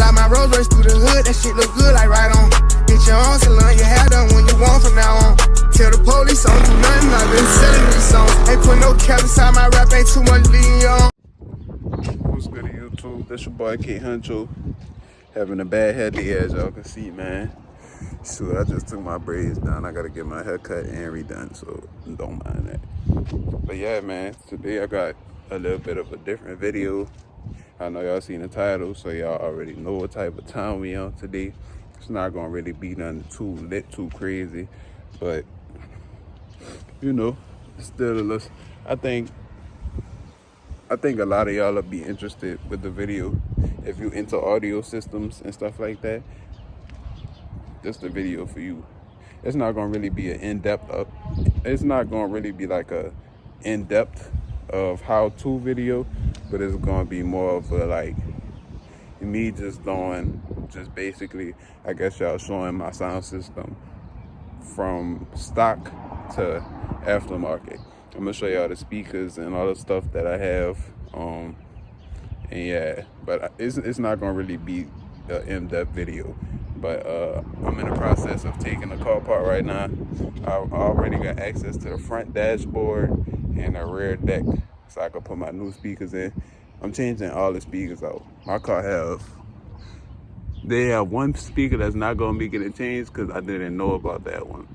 Slide my Rolls Royce through the hood, that shit look good like right on. Get your own salon, your hair done when you want from now on. Tell the police I don't do nothing, I've been selling these songs. Ain't put no cap inside my rap, ain't too much leading you on. What's good to YouTube? This your boy K Huncho. Having a bad head day as y'all can see, man. Shoot, I just took my braids down. I gotta get my hair cut and redone, so don't mind that. But yeah, man, today I got a little bit of a different video. I know y'all seen the title, so y'all already know what type of time we on today. It's not gonna really be nothing too lit, too crazy, but you know, still a little. I think a lot of y'all will be interested with the video if you into audio systems and stuff like that. This the video for you. It's not gonna really be an in-depth it's not gonna really be like a in-depth of how-to video, but it's gonna be more of a like me just basically, I guess y'all showing my sound system from stock to aftermarket. I'm gonna show y'all the speakers and all the stuff that I have, and yeah, but it's not gonna really be an in-depth video. But I'm in the process of taking the car apart right now. I already got access to the front dashboard and the rear deck, so I can put my new speakers in. I'm changing all the speakers out. My car they have one speaker that's not gonna be getting changed because I didn't know about that one.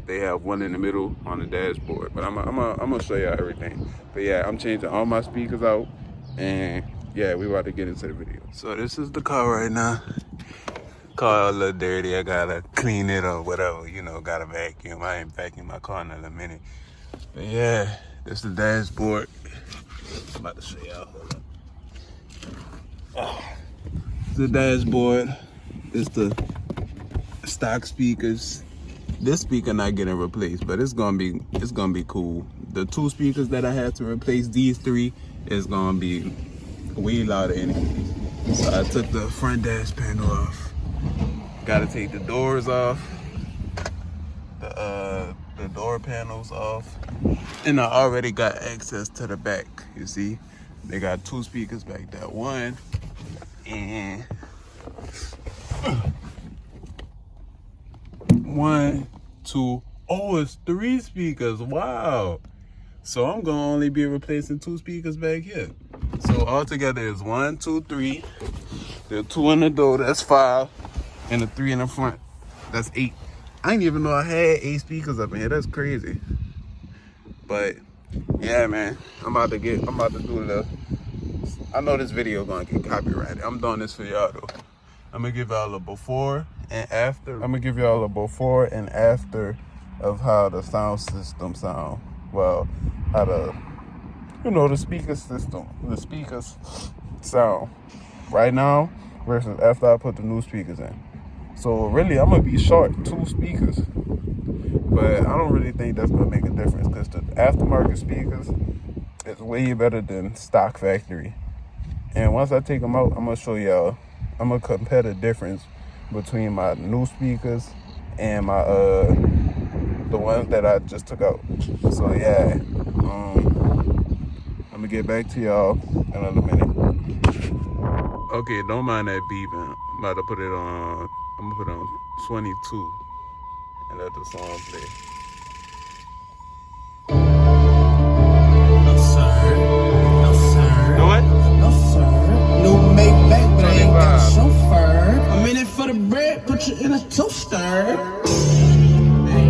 They have one in the middle on the dashboard, but I'm gonna show y'all everything. But yeah, I'm changing all my speakers out, and yeah, we about to get into the video. So this is the car right now. Car a little dirty. I gotta clean it or whatever, you know, gotta vacuum. I ain't vacuum my car in a minute. But yeah, this is the dashboard. I'm about to show y'all. Hold up. The dashboard. It's the stock speakers. This speaker not getting replaced, but it's gonna be cool. The two speakers that I had to replace, these three, is gonna be way louder anyways. So I took the front dash panel off. Gotta take the doors off, the door panels off, and I already got access to the back. You see, they got two speakers back there. One and one, two. Oh, it's three speakers. Wow. So I'm gonna only be replacing two speakers back here. So altogether is 1, 2, 3. There are 2 in the door. That's 5. And the 3 in the front, that's 8. I didn't even know I had 8 speakers up in here. That's crazy. But yeah, man, I'm about to do I know this video gonna get copyrighted. I'm doing this for y'all though. I'm gonna give y'all a before and after. I'm gonna give y'all a before and after of how the sound system sound. Well, how the speaker system, the speakers sound right now versus after I put the new speakers in. So really, I'm gonna be short 2 speakers, but I don't really think that's gonna make a difference because the aftermarket speakers is way better than stock factory. And once I take them out, I'm gonna show y'all. I'm gonna compare the difference between my new speakers and my the ones that I just took out. So yeah, I'm gonna get back to y'all in another minute. Okay, don't mind that beeping. I'm about to put it on. I'm gonna put it on 22 and let the song play. No sir, no sir. Do it? No sir. New Maybach, but I ain't got a chauffeur. I'm in it for the bread, put you in a toaster. Hey,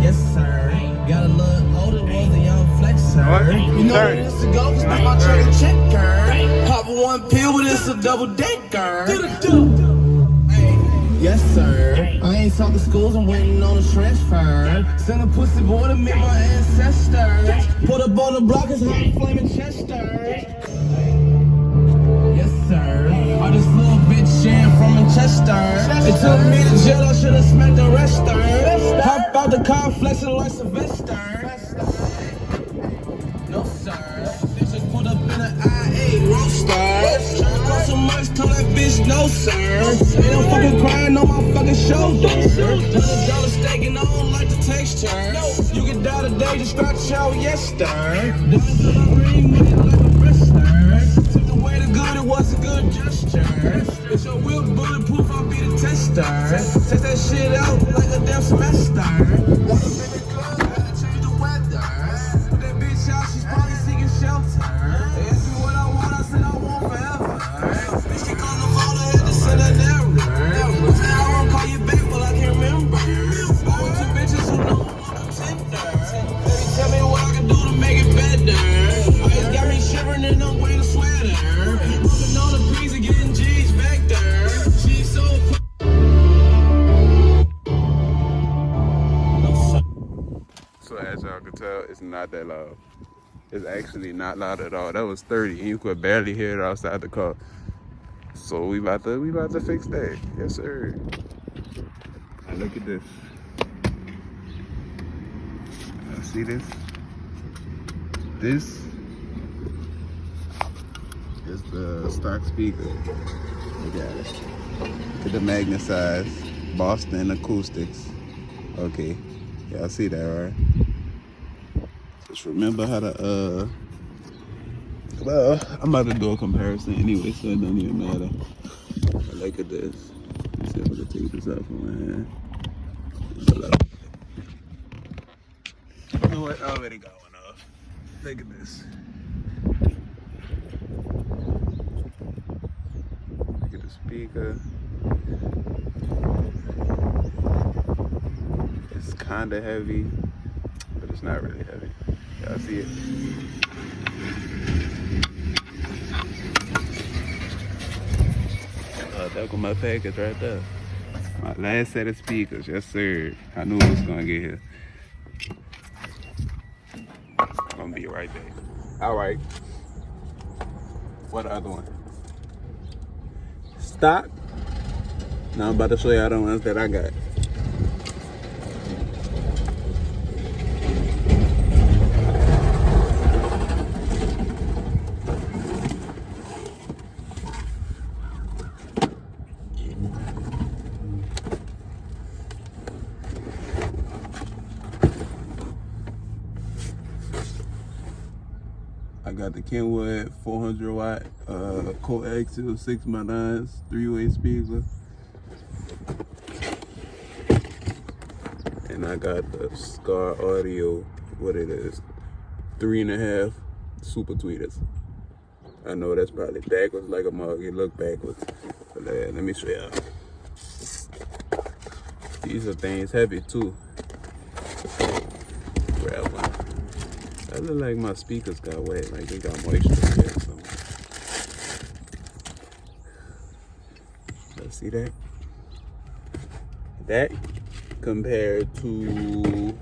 yes sir. Got a little older, was a young flexer. What? You know where this to go, cause now my trade checker. Pop one pill, but it's a double decker. Yes, sir. I ain't talking schools, I'm waiting on a transfer. Send a pussy boy to meet my ancestors. Put up on the block, it's hot flaming Chester. Yes, sir. I just little bitch Shan from Manchester. They took me to jail, I should've smacked the rester. Hop out the car, flexing like Sylvester. No, sir. They just put up in an IA roaster. So much, tell that bitch no, sir. Ain't no fucking crying on my fucking shoulder. $100 steak and I don't like the texture. You can die today, just scratch out yesterday. This is a ring, make it like a wrestler. Took away the good, it was a good gesture. It's your will the proof, I'll be the tester. Test that shit out like a damn semester. Walk up in the club, gotta change the weather. Put that bitch out, she's probably seeking shelter. They ask me what I want, I said I want forever. Bitch, she called the phone, I had to send an error. Say I won't call you back, but I can't remember. I'm with two bitches who know I'm on Tinder. Baby, tell me what I can do to make it better. Ice got me shivering and I'm wearing a sweater. Rubbing on the breeze and getting G's back there. She's so So as y'all can tell, it's not that loud. It's actually not loud at all. That was 30 and you could barely hear it outside the car. So we about to fix that. Yes sir. Now look at this. Y'all see this? This is the stock speaker. Look at it. Look at the magnet size. Boston acoustics. Okay. Y'all see that, right? Just remember how to well, I'm about to do a comparison anyway, so it don't even matter. But look at this. Let's see if I can take this out from my hand. You know what? I already got one off. Look at this. Look at the speaker. It's kinda heavy, but it's not really heavy. Y'all see it? There go my package right there. My last set of speakers, yes sir. I knew it was gonna get here. I'm gonna be right back. All right. What the other one? Stock. Now I'm about to show you the ones that I got. I got the Kenwood 400 watt coaxial 6x9s 3-way speaker. And I got the Scar Audio, what it is, 3.5 super tweeters. I know that's probably backwards like a mug, it look backwards. But let me show y'all. These are things heavy too. Grab one. That look like my speakers got wet, like they got moisture in there or something. Let's see that. That compared to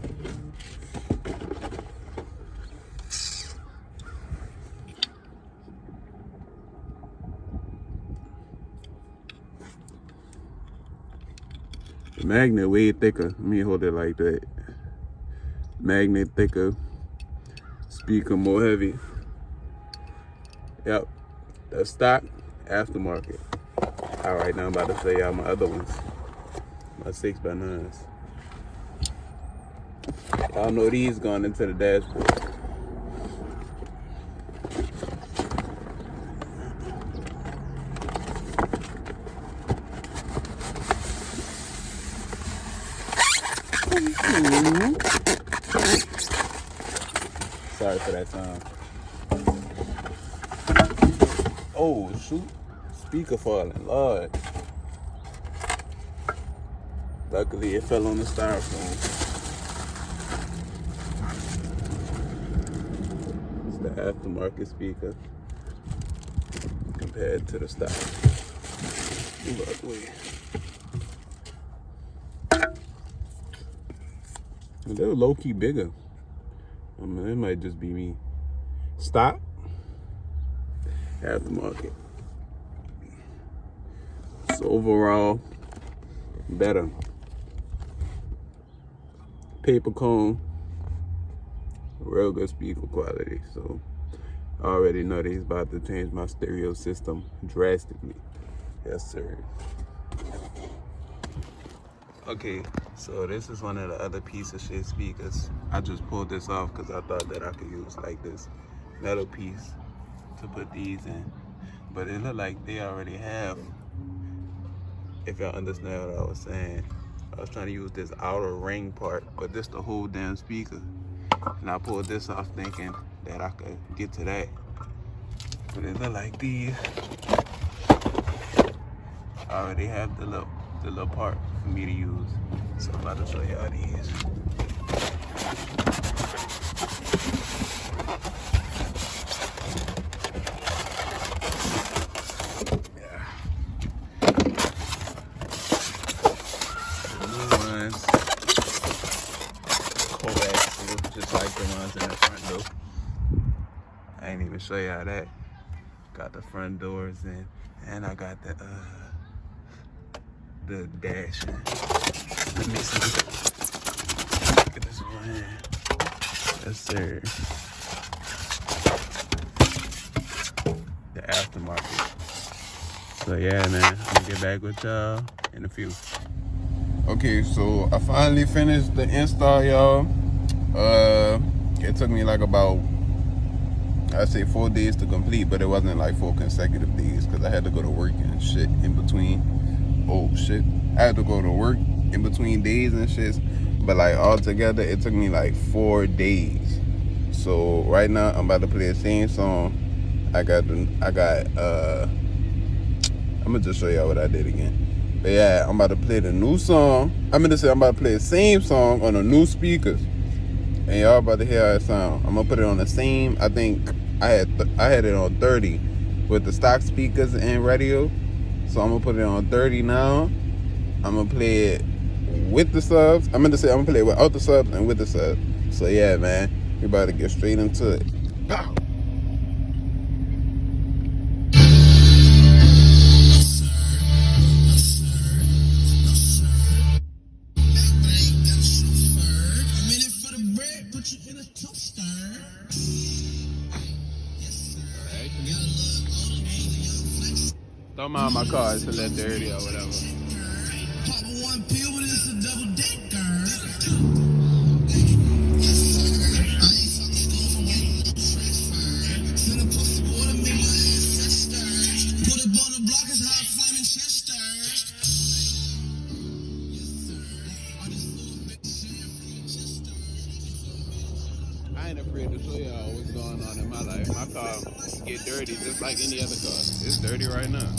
the magnet way thicker. Let me hold it like that. Magnet thicker. Speaker more heavy. Yep, the stock aftermarket. All right, now I'm about to show y'all my other ones, my 6x9s. Y'all know these going into the dashboard. Sorry for that sound. Oh shoot, speaker falling, Lord. Luckily it fell on the styrofoam. It's the aftermarket speaker compared to the stock. Move out the way. They were low-key bigger. I mean, it might just be me. Stock, aftermarket. So overall, better. Paper cone, real good speaker quality. So I already know that he's about to change my stereo system drastically. Yes, sir. Okay, so this is one of the other piece of shit speakers. I just pulled this off because I thought that I could use like this metal piece to put these in. But it looked like they already have if y'all understand what I was saying. I was trying to use this outer ring part, but this the whole damn speaker. And I pulled this off thinking that I could get to that. But it look like these. I already have the little part for me to use. So I'm about to show y'all these. Just like the ones in the front door. I ain't even show y'all that. Got the front doors in, and I got the dash in. Let me see. Look at this one. Yes, sir. The aftermarket. So yeah, man, I'm gonna get back with y'all in a few. Okay, so I finally finished the install, y'all. It took me like about, I'd say 4 days to complete, but it wasn't like 4 consecutive days because I had to go to work and shit in between. Oh shit, I had to go to work in between days and shit. But like all together, it took me like 4 days. So right now I'm about to play the same song. I'm gonna just show y'all what I did again. But yeah, I'm about to play the new song. I'm about to play the same song on the new speakers. And y'all about to hear how it sound. I'm gonna put it on the same. I think I had it on 30 with the stock speakers and radio. So I'm gonna put it on 30 now. I'm gonna play it with the subs. I'm gonna play it without the subs and with the subs. So yeah, man, we about to get straight into it. Pow. Don't mind my car, it's a little dirty or whatever. I ain't afraid to show y'all what's going on in my life. My car get dirty just like any other car. It's dirty right now.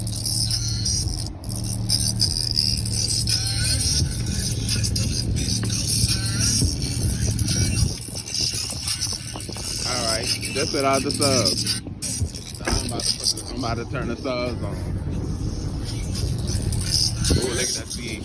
Alright, just without the subs. I'm about to turn the subs on. Oh, look at that speed.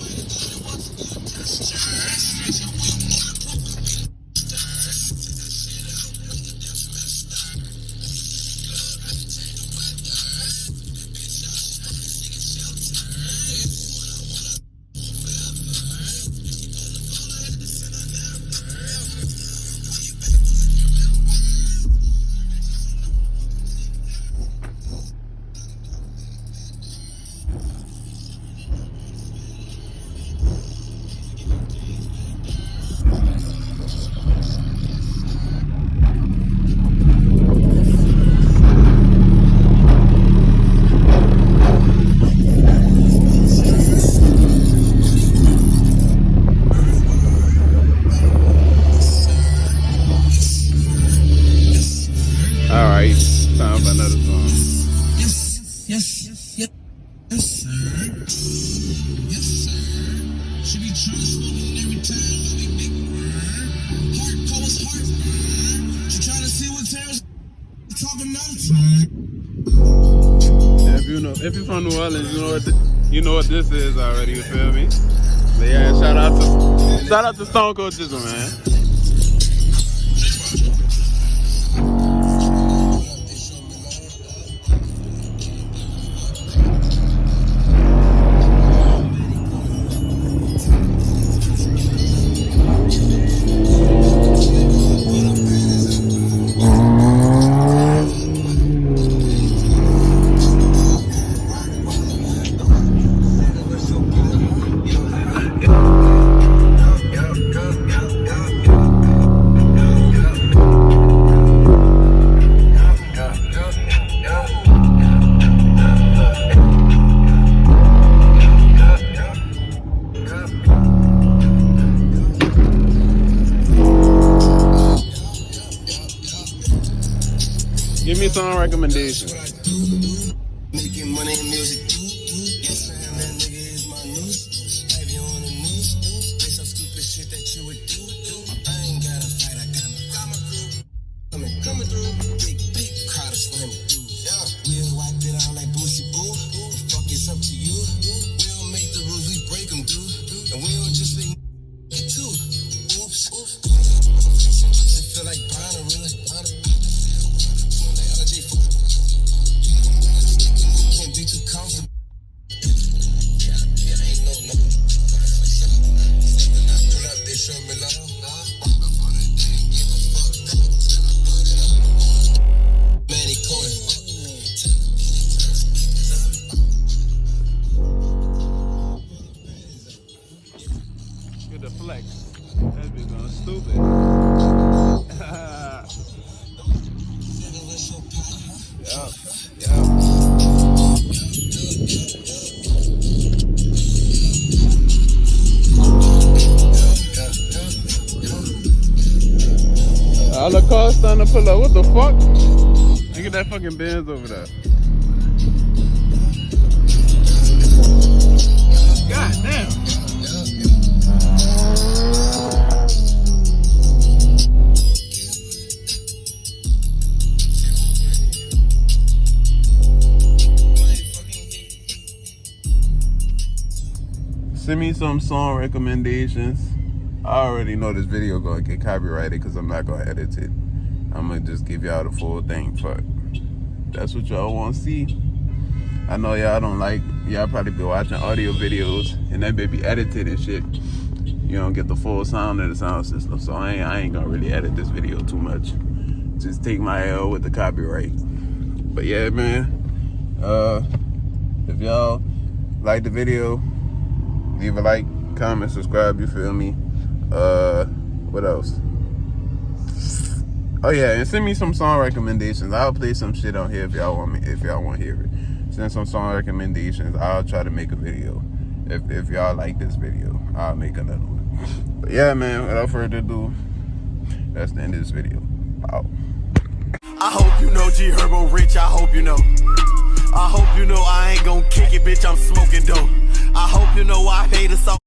Alright, time for another song. Yes, sir. Yes, sir. Should be transforming every time we big word. Heart calls heart, man. She trying to see what Terrence talking about. If you're from New Orleans, you know what this is already. You feel me? But yeah, shout out to Stone Cold Jizzle, man. song recommendations. Making money in music. Yes, man, that nigga is my news. Have you on the news? Say some stupid shit that you would do. I ain't gotta fight, I got my crew. Coming through. Big crowd of slamming dudes. We'll wipe it out like Boosie Boo. Fuck, it's up to you. We don't make the rules, we break them, dude. And we don't just make it too. Oops. It feel like Bonner, really. Can't be too comfortable. Yeah, ain't no. Pull up, they show me love. Manny Cohen. Get the flex. That bitch going stupid. Yeah. All the cars starting to pull up. What the fuck? Look at that fucking Benz over there. God damn. Send me some song recommendations. I already know this video gonna get copyrighted because I'm not gonna edit it. I'm gonna just give y'all the full thing. Fuck. That's what y'all wanna see. I know y'all don't like, y'all probably be watching audio videos and that may be edited and shit. You don't get the full sound of the sound system. So I ain't gonna really edit this video too much. Just take my L with the copyright. But yeah, man. If y'all like the video, leave a like, comment, subscribe, you feel me? What else? Oh yeah, and send me some song recommendations. I'll play some shit on here if y'all want to hear it. Send some song recommendations. I'll try to make a video. If y'all like this video, I'll make another one. But yeah, man, without further ado, that's the end of this video. Out. I hope you know G Herbo Rich, I hope you know. I hope you know I ain't gon' kick it, bitch, I'm smoking dope. I hope you know I hate us all.